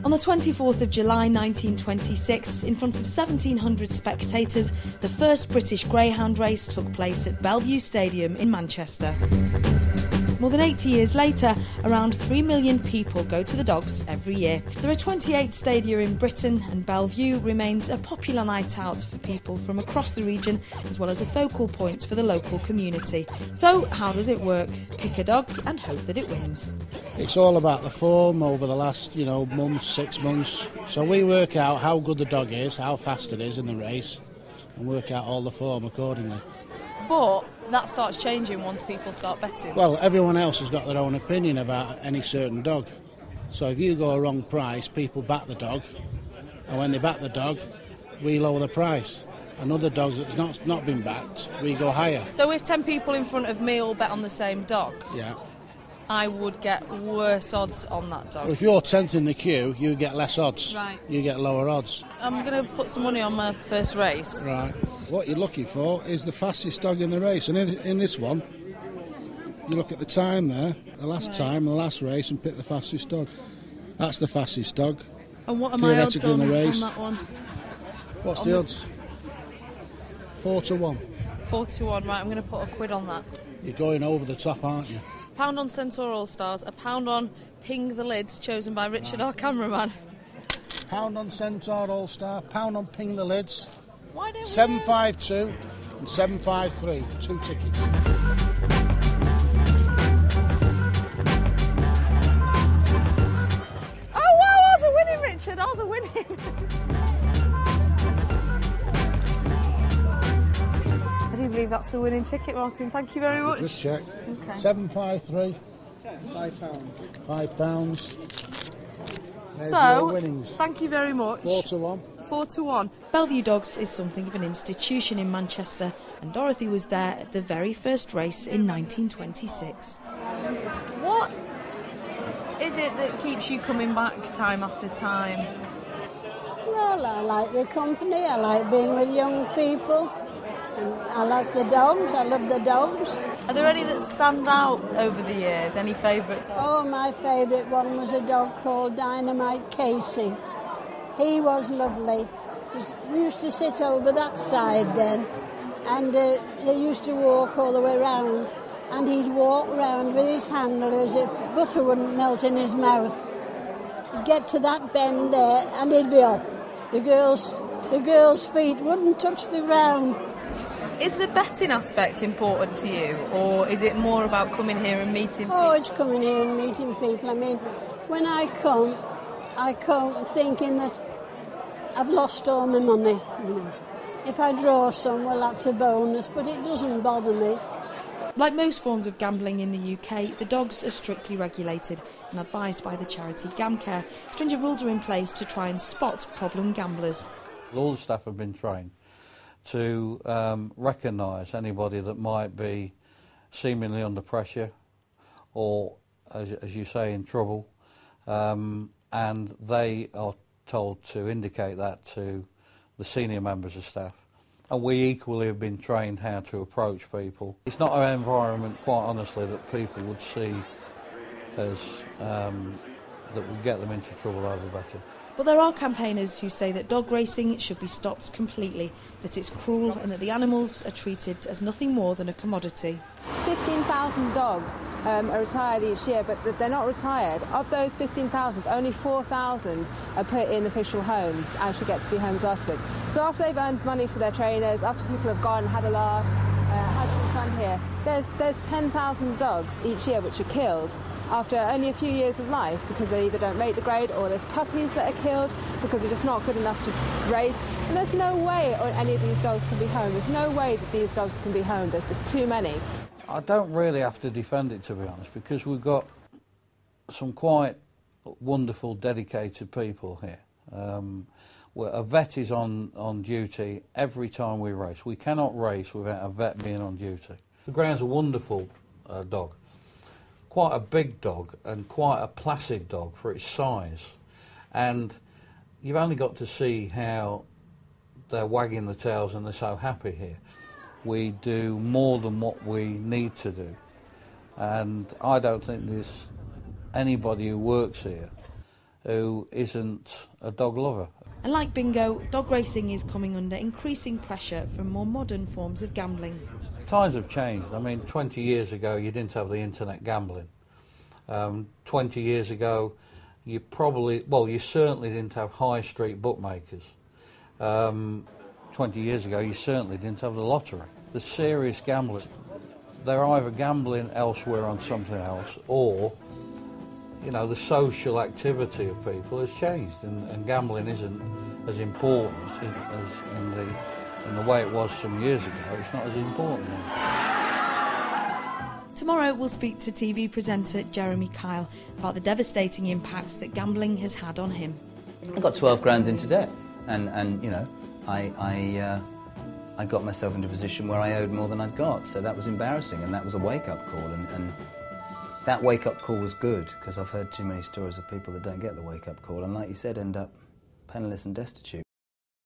On the 24th of July 1926, in front of 1,700 spectators, the first British Greyhound race took place at Bellevue Stadium in Manchester. More than 80 years later, around 3 million people go to the dogs every year. There are 28 stadia in Britain, and Bellevue remains a popular night out for people from across the region, as well as a focal point for the local community. So, how does it work? Pick a dog and hope that it wins. It's all about the form over the last, month, 6 months. So we work out how good the dog is, how fast it is in the race, and work out all the form accordingly. But that starts changing once people start betting. Well, everyone else has got their own opinion about any certain dog. So if you go a wrong price, people back the dog, and when they back the dog, we lower the price. And other dogs that's not been backed, we go higher. So if 10 people in front of me all bet on the same dog, yeah, I would get worse odds on that dog. Well, if you're 10th in the queue, you get less odds. Right. You get lower odds. I'm going to put some money on my first race. Right. What you're looking for is the fastest dog in the race. And in this one, you look at the time there, the last time, the last race, and pick the fastest dog. That's the fastest dog. And what are my odds on that one? What's the odds? 4 to 1. 4 to 1, right, I'm going to put £1 on that. You're going over the top, aren't you? £1 on Centaur All-Stars, £1 on Ping the Lids, chosen by Richard, our cameraman. £1 on Centaur All-Star, £1 on Ping the Lids. Why don't 752 and 753, 2 tickets. Oh wow, ours are winning, Richard, ours are winning. I do believe that's the winning ticket, Martin. Thank you very much. Just check. Okay. 753. £5. There's your winnings. Thank you very much. 4 to 1. 4 to 1. Bellevue Dogs is something of an institution in Manchester, and Dorothy was there at the very first race in 1926. What is it that keeps you coming back time after time? Well, I like the company, I like being with young people, and I like the dogs, I love the dogs. Are there any that stand out over the years? Any favourite dogs? Oh, my favourite one was a dog called Dynamite Casey. He was lovely. We used to sit over that side then, and they used to walk all the way round, and he'd walk round with his handle as if butter wouldn't melt in his mouth. He'd get to that bend there, and he'd be off. The girls' feet wouldn't touch the ground. Is the betting aspect important to you, or is it more about coming here and meeting people? Oh, it's coming here and meeting people. I mean, when I come thinking that I've lost all my money. If I draw some, well, that's a bonus, but it doesn't bother me. Like most forms of gambling in the UK, the dogs are strictly regulated and advised by the charity GamCare. Stringent rules are in place to try and spot problem gamblers. All the staff have been trained to recognise anybody that might be seemingly under pressure or, as you say, in trouble, and they are told to indicate that to the senior members of staff. And we equally have been trained how to approach people. It's not an environment, quite honestly, that people would see as that would get them into trouble over betting. But there are campaigners who say that dog racing should be stopped completely, that it's cruel and that the animals are treated as nothing more than a commodity. 15,000 dogs are retired each year, but they're not retired. Of those 15,000, only 4,000 are put in official homes, actually get to be homes afterwards. So after they've earned money for their trainers, after people have gone, had a laugh, had some fun here, there's 10,000 dogs each year which are killed after only a few years of life because they either don't make the grade or there's puppies that are killed because they're just not good enough to race. And there's no way any of these dogs can be homed. There's no way that these dogs can be homed. There's just too many. I don't really have to defend it, to be honest, because we've got some quite wonderful, dedicated people here. A vet is on duty every time we race. We cannot race without a vet being on duty. The Greyhound's a wonderful dog. Quite a big dog and quite a placid dog for its size. And you've only got to see how they're wagging the tails and they're so happy here. We do more than what we need to do. And I don't think there's anybody who works here who isn't a dog lover. And like bingo, dog racing is coming under increasing pressure from more modern forms of gambling. Times have changed. I mean, 20 years ago you didn't have the internet gambling. 20 years ago you certainly didn't have high street bookmakers. 20 years ago you certainly didn't have the lottery. The serious gamblers, they're either gambling elsewhere on something else, or the social activity of people has changed, and gambling isn't as important as in the way it was some years ago. It's not as important now. Tomorrow we'll speak to TV presenter Jeremy Kyle about the devastating impacts that gambling has had on him. I got 12 grand into debt, and I got myself into a position where I owed more than I'd got, so that was embarrassing, and that was a wake-up call, and that wake-up call was good, because I've heard too many stories of people that don't get the wake-up call, and like you said, end up penniless and destitute.